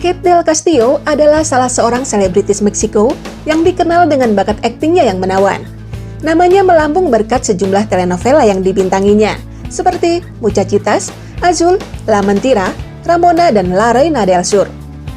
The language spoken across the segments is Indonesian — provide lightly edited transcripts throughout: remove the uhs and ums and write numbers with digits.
Kate Del Castillo adalah salah seorang selebritis Meksiko yang dikenal dengan bakat aktingnya yang menawan. Namanya melambung berkat sejumlah telenovela yang dibintanginya, seperti Muchachitas, Azul, La Mentira, Ramona, dan La Reina del Sur.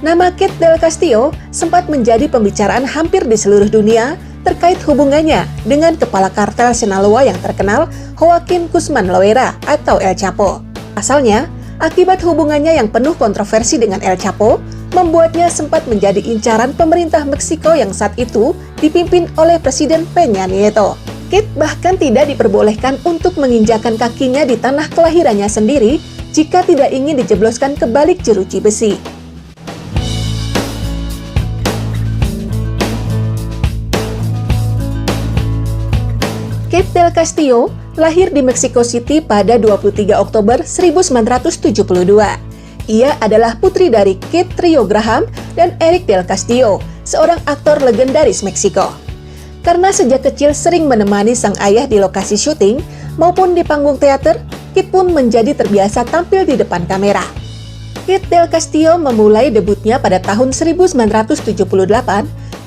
Nama Kate Del Castillo sempat menjadi pembicaraan hampir di seluruh dunia terkait hubungannya dengan kepala kartel Sinaloa yang terkenal, Joaquin Guzman Loera atau El Chapo. Pasalnya, akibat hubungannya yang penuh kontroversi dengan El Chapo, membuatnya sempat menjadi incaran pemerintah Meksiko yang saat itu dipimpin oleh Presiden Peña Nieto. Kate bahkan tidak diperbolehkan untuk menginjakan kakinya di tanah kelahirannya sendiri jika tidak ingin dijebloskan ke balik jeruji besi. Kate Del Castillo lahir di Mexico City pada 23 Oktober 1972. Ia adalah putri dari Kate Rio Graham dan Eric Del Castillo, seorang aktor legendaris Meksiko. Karena sejak kecil sering menemani sang ayah di lokasi syuting maupun di panggung teater, Kate pun menjadi terbiasa tampil di depan kamera. Kate Del Castillo memulai debutnya pada tahun 1978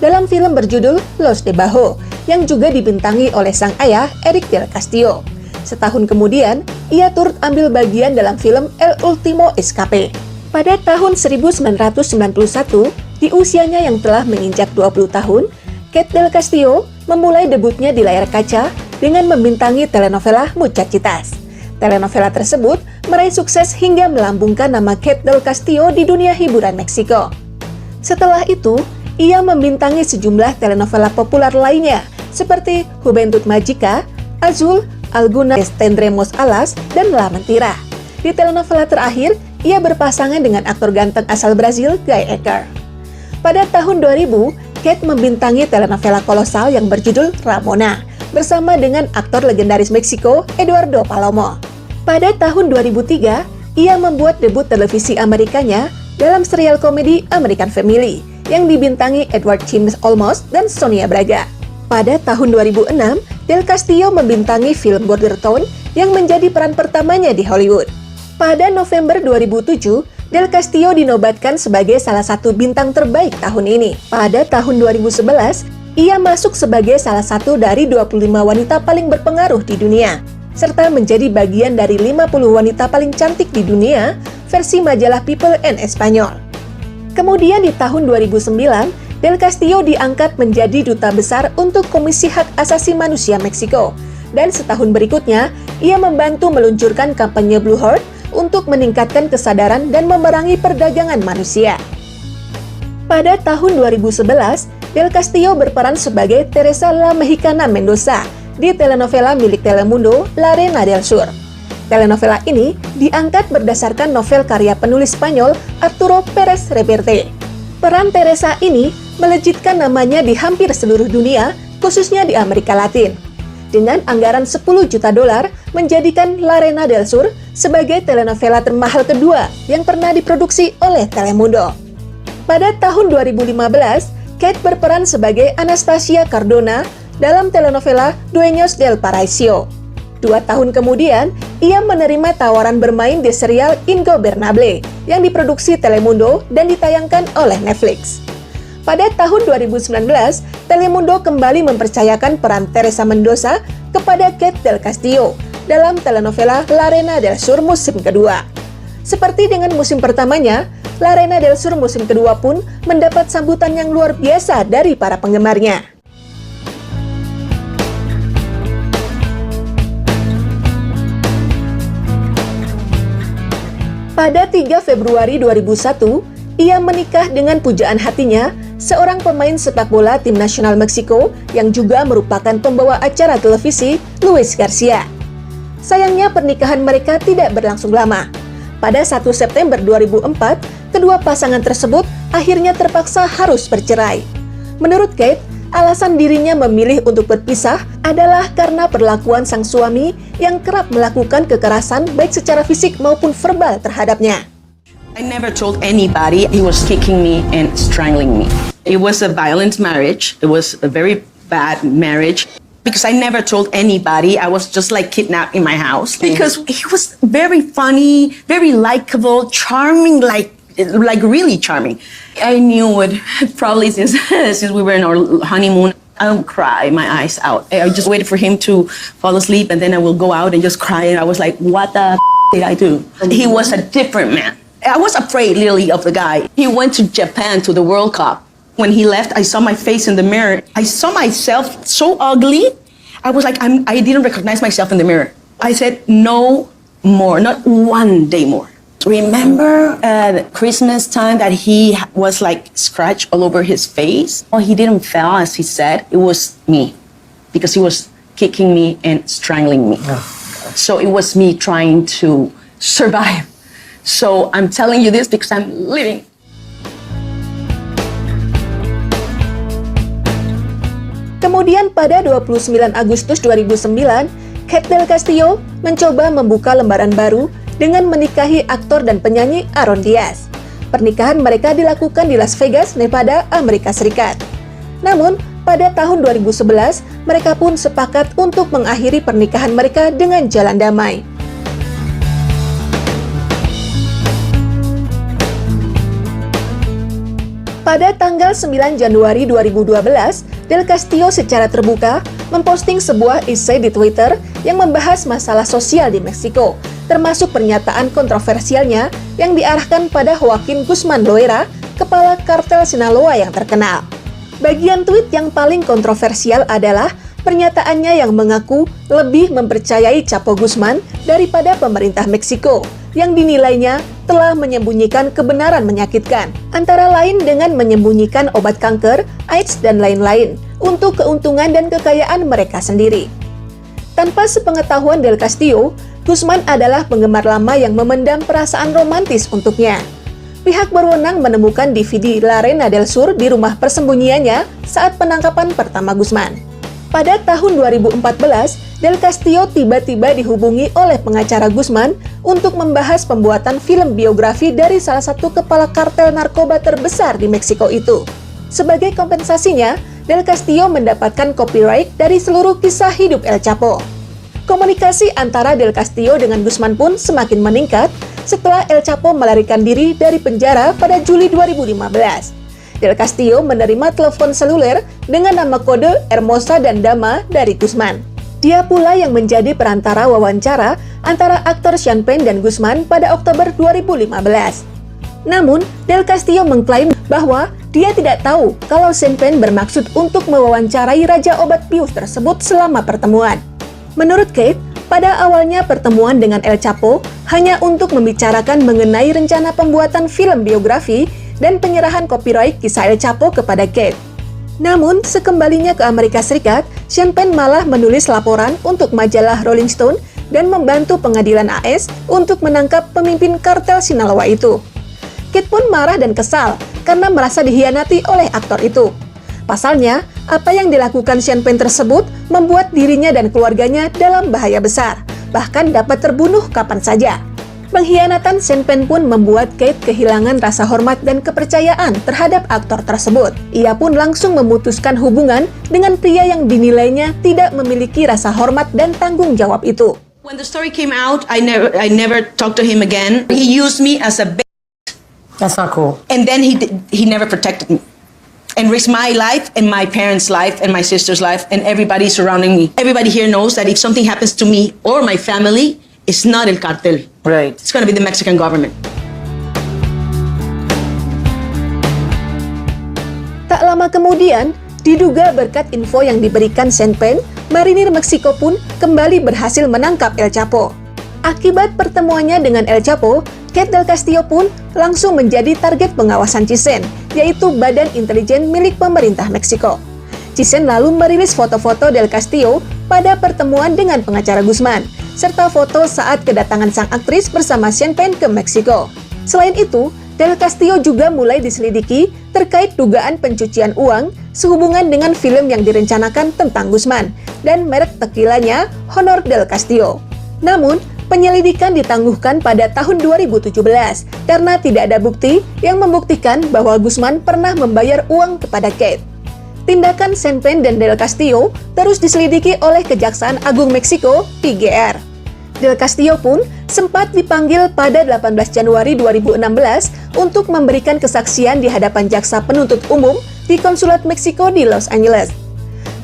dalam film berjudul Los de Bajo yang juga dibintangi oleh sang ayah Eric Del Castillo. Setahun kemudian, ia turut ambil bagian dalam film El Último Escape. Pada tahun 1991, di usianya yang telah menginjak 20 tahun, Kate Del Castillo memulai debutnya di layar kaca dengan membintangi telenovela Muchachitas. Telenovela tersebut meraih sukses hingga melambungkan nama Kate Del Castillo di dunia hiburan Meksiko. Setelah itu, ia membintangi sejumlah telenovela populer lainnya seperti Juventud Magica, Azul, Algunas Tendremos Alas, dan La Mentira. Di telenovela terakhir, ia berpasangan dengan aktor ganteng asal Brazil, Guy Ecker. Pada tahun 2000, Kate membintangi telenovela kolosal yang berjudul Ramona, bersama dengan aktor legendaris Meksiko, Eduardo Palomo. Pada tahun 2003, ia membuat debut televisi Amerikanya dalam serial komedi American Family, yang dibintangi Edward James Olmos dan Sonia Braga. Pada tahun 2006, Del Castillo membintangi film Border Town yang menjadi peran pertamanya di Hollywood. Pada November 2007, Del Castillo dinobatkan sebagai salah satu bintang terbaik tahun ini. Pada tahun 2011, ia masuk sebagai salah satu dari 25 wanita paling berpengaruh di dunia, serta menjadi bagian dari 50 wanita paling cantik di dunia versi majalah People en Español. Kemudian di tahun 2009, Del Castillo diangkat menjadi duta besar untuk Komisi Hak Asasi Manusia Meksiko. Dan setahun berikutnya, ia membantu meluncurkan kampanye Blue Heart untuk meningkatkan kesadaran dan memerangi perdagangan manusia. Pada tahun 2011, Del Castillo berperan sebagai Teresa La Mexicana Mendoza di telenovela milik Telemundo, La Reina del Sur. Telenovela ini diangkat berdasarkan novel karya penulis Spanyol Arturo Pérez Reverte. Peran Teresa ini melejitkan namanya di hampir seluruh dunia, khususnya di Amerika Latin. Dengan anggaran $10 juta menjadikan La Reina del Sur sebagai telenovela termahal kedua yang pernah diproduksi oleh Telemundo. Pada tahun 2015, Kate berperan sebagai Anastasia Cardona dalam telenovela Dueños del Paraíso. 2 tahun kemudian, ia menerima tawaran bermain di serial Ingobernable yang diproduksi Telemundo dan ditayangkan oleh Netflix. Pada tahun 2019, Telemundo kembali mempercayakan peran Teresa Mendoza kepada Kate Del Castillo dalam telenovela La Reina del Sur musim kedua. Seperti dengan musim pertamanya, La Reina del Sur musim kedua pun mendapat sambutan yang luar biasa dari para penggemarnya. Pada 3 Februari 2001, ia menikah dengan pujaan hatinya, seorang pemain sepak bola tim nasional Meksiko yang juga merupakan pembawa acara televisi, Luis Garcia. Sayangnya pernikahan mereka tidak berlangsung lama. Pada 1 September 2004, kedua pasangan tersebut akhirnya terpaksa harus bercerai. Menurut Kate, alasan dirinya memilih untuk berpisah adalah karena perlakuan sang suami yang kerap melakukan kekerasan baik secara fisik maupun verbal terhadapnya. I never told anybody he was kicking me and strangling me. It was a violent marriage. It was a very bad marriage. Because I never told anybody. I was just like kidnapped in my house. Because he was very funny, very likable, charming, like like really charming. I knew it probably since we were in our honeymoon. I would cry my eyes out. I just waited for him to fall asleep, and then I will go out and just cry. And I was like, what the did I do? He was a different man. I was afraid, literally, of the guy. He went to Japan to the World Cup. When he left, I saw my face in the mirror. I saw myself so ugly. I was like, I didn't recognize myself in the mirror. I said, no more, not one day more. Remember at Christmas time that he was like scratched all over his face? Well, he didn't fall, as he said. It was me, because he was kicking me and strangling me. Oh, so it was me trying to survive. So I'm telling you this because I'm living. Kemudian pada 29 Agustus 2009, Kate Del Castillo mencoba membuka lembaran baru dengan menikahi aktor dan penyanyi Aaron Diaz. Pernikahan mereka dilakukan di Las Vegas, Nevada, Amerika Serikat. Namun, pada tahun 2011, mereka pun sepakat untuk mengakhiri pernikahan mereka dengan jalan damai. Pada tanggal 9 Januari 2012, Del Castillo secara terbuka memposting sebuah essay di Twitter yang membahas masalah sosial di Meksiko, termasuk pernyataan kontroversialnya yang diarahkan pada Joaquin Guzman Loera, kepala kartel Sinaloa yang terkenal. Bagian tweet yang paling kontroversial adalah pernyataannya yang mengaku lebih mempercayai Chapo Guzman daripada pemerintah Meksiko, yang dinilainya telah menyembunyikan kebenaran menyakitkan, antara lain dengan menyembunyikan obat kanker, AIDS, dan lain-lain, untuk keuntungan dan kekayaan mereka sendiri. Tanpa sepengetahuan Del Castillo, Guzman adalah penggemar lama yang memendam perasaan romantis untuknya. Pihak berwenang menemukan DVD La Reina del Sur di rumah persembunyiannya saat penangkapan pertama Guzman. Pada tahun 2014, Del Castillo tiba-tiba dihubungi oleh pengacara Guzman untuk membahas pembuatan film biografi dari salah satu kepala kartel narkoba terbesar di Meksiko itu. Sebagai kompensasinya, Del Castillo mendapatkan copyright dari seluruh kisah hidup El Chapo. Komunikasi antara Del Castillo dengan Guzman pun semakin meningkat setelah El Chapo melarikan diri dari penjara pada Juli 2015. Del Castillo menerima telepon seluler dengan nama kode Hermosa dan Dama dari Guzman. Dia pula yang menjadi perantara wawancara antara aktor Sean Penn dan Guzman pada Oktober 2015. Namun, Del Castillo mengklaim bahwa dia tidak tahu kalau Sean Penn bermaksud untuk mewawancarai Raja Obat Bius tersebut selama pertemuan. Menurut Kate, pada awalnya pertemuan dengan El Chapo hanya untuk membicarakan mengenai rencana pembuatan film biografi dan penyerahan copyright kisah El Chapo kepada Kate. Namun, sekembalinya ke Amerika Serikat, Sean Penn malah menulis laporan untuk majalah Rolling Stone dan membantu pengadilan AS untuk menangkap pemimpin kartel Sinaloa itu. Kate pun marah dan kesal karena merasa dihianati oleh aktor itu. Pasalnya, apa yang dilakukan Sean Penn tersebut membuat dirinya dan keluarganya dalam bahaya besar, bahkan dapat terbunuh kapan saja. Pengkhianatan Sean Penn pun membuat Kate kehilangan rasa hormat dan kepercayaan terhadap aktor tersebut. Ia pun langsung memutuskan hubungan dengan pria yang dinilainya tidak memiliki rasa hormat dan tanggung jawab itu. When the story came out, I never talked to him again. He used me as a That's not cool. and then he never protected me and risked my life and my parents' life and my sister's life and everybody surrounding me. Everybody here knows that if something happens to me or my family, it's not El Cartel. Right. It's going to be the Mexican government. Tak lama kemudian, diduga berkat info yang diberikan Sean Penn, marinir Meksiko pun kembali berhasil menangkap El Chapo. Akibat pertemuannya dengan El Chapo, Kate Del Castillo pun langsung menjadi target pengawasan CISEN, yaitu Badan Intelijen milik pemerintah Meksiko. CISEN lalu merilis foto-foto Del Castillo pada pertemuan dengan pengacara Guzman, serta foto saat kedatangan sang aktris bersama Sean Penn ke Meksiko. Selain itu, Del Castillo juga mulai diselidiki terkait dugaan pencucian uang sehubungan dengan film yang direncanakan tentang Guzman dan merek tekilanya Honor Del Castillo. Namun, penyelidikan ditangguhkan pada tahun 2017 karena tidak ada bukti yang membuktikan bahwa Guzman pernah membayar uang kepada Kate. Tindakan Sean Penn dan Del Castillo terus diselidiki oleh Kejaksaan Agung Meksiko, PGR. Del Castillo pun sempat dipanggil pada 18 Januari 2016 untuk memberikan kesaksian di hadapan jaksa penuntut umum di konsulat Meksiko di Los Angeles.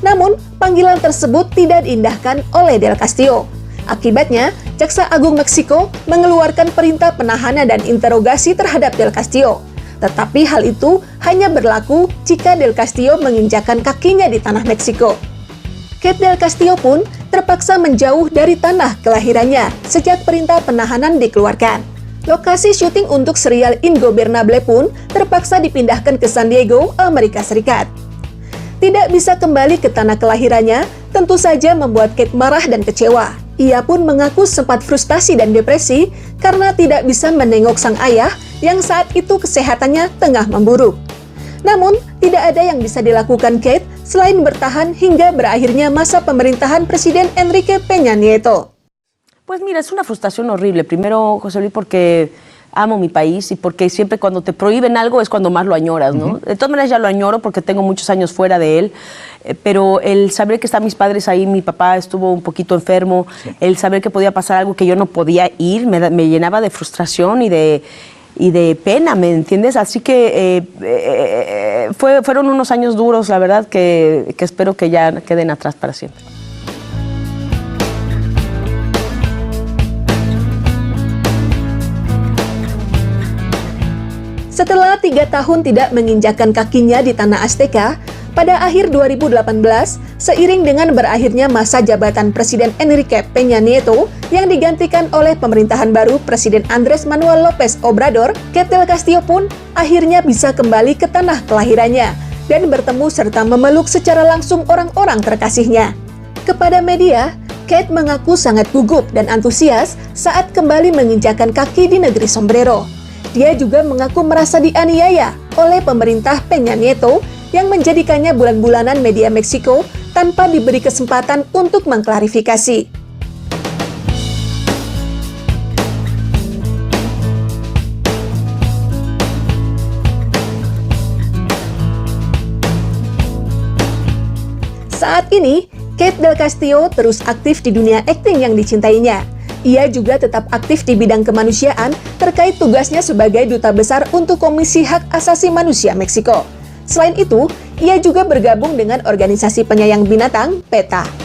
Namun, panggilan tersebut tidak diindahkan oleh Del Castillo. Akibatnya, Jaksa Agung Meksiko mengeluarkan perintah penahanan dan interogasi terhadap Del Castillo. Tetapi hal itu hanya berlaku jika Del Castillo menginjakkan kakinya di tanah Meksiko. Kate Del Castillo pun terpaksa menjauh dari tanah kelahirannya sejak perintah penahanan dikeluarkan. Lokasi syuting untuk serial Ingobernable pun terpaksa dipindahkan ke San Diego, Amerika Serikat. Tidak bisa kembali ke tanah kelahirannya tentu saja membuat Kate marah dan kecewa. Ia pun mengaku sempat frustasi dan depresi karena tidak bisa menengok sang ayah yang saat itu kesehatannya tengah memburuk. Namun, tidak ada yang bisa dilakukan Kate selain bertahan hingga berakhirnya masa pemerintahan Presiden Enrique Peña Nieto. Pues mira, es una frustración horrible. Primero, José Luis, porque amo mi país y porque siempre cuando te prohíben algo es cuando más lo añoras, ¿no? De todas maneras ya lo añoro porque tengo muchos años fuera de él, pero el saber que están mis padres ahí, mi papá estuvo un poquito enfermo, el saber que podía pasar algo que yo no podía ir, me llenaba de frustración y de pena, ¿me entiendes? Así que fueron unos años duros, la verdad, que espero que ya queden atrás para siempre. Setelah 3 tahun tidak menginjakkan kakinya di tanah Azteca, pada akhir 2018, seiring dengan berakhirnya masa jabatan Presiden Enrique Peña Nieto yang digantikan oleh pemerintahan baru Presiden Andrés Manuel López Obrador, Kate Del Castillo pun akhirnya bisa kembali ke tanah kelahirannya dan bertemu serta memeluk secara langsung orang-orang terkasihnya. Kepada media, Kate mengaku sangat gugup dan antusias saat kembali menginjakkan kaki di negeri Sombrero. Dia juga mengaku merasa dianiaya oleh pemerintah Peña Nieto yang menjadikannya bulan-bulanan media Meksiko tanpa diberi kesempatan untuk mengklarifikasi. Saat ini, Kate Del Castillo terus aktif di dunia akting yang dicintainya. Ia juga tetap aktif di bidang kemanusiaan terkait tugasnya sebagai Duta Besar untuk Komisi Hak Asasi Manusia Meksiko. Selain itu, ia juga bergabung dengan organisasi penyayang binatang PETA.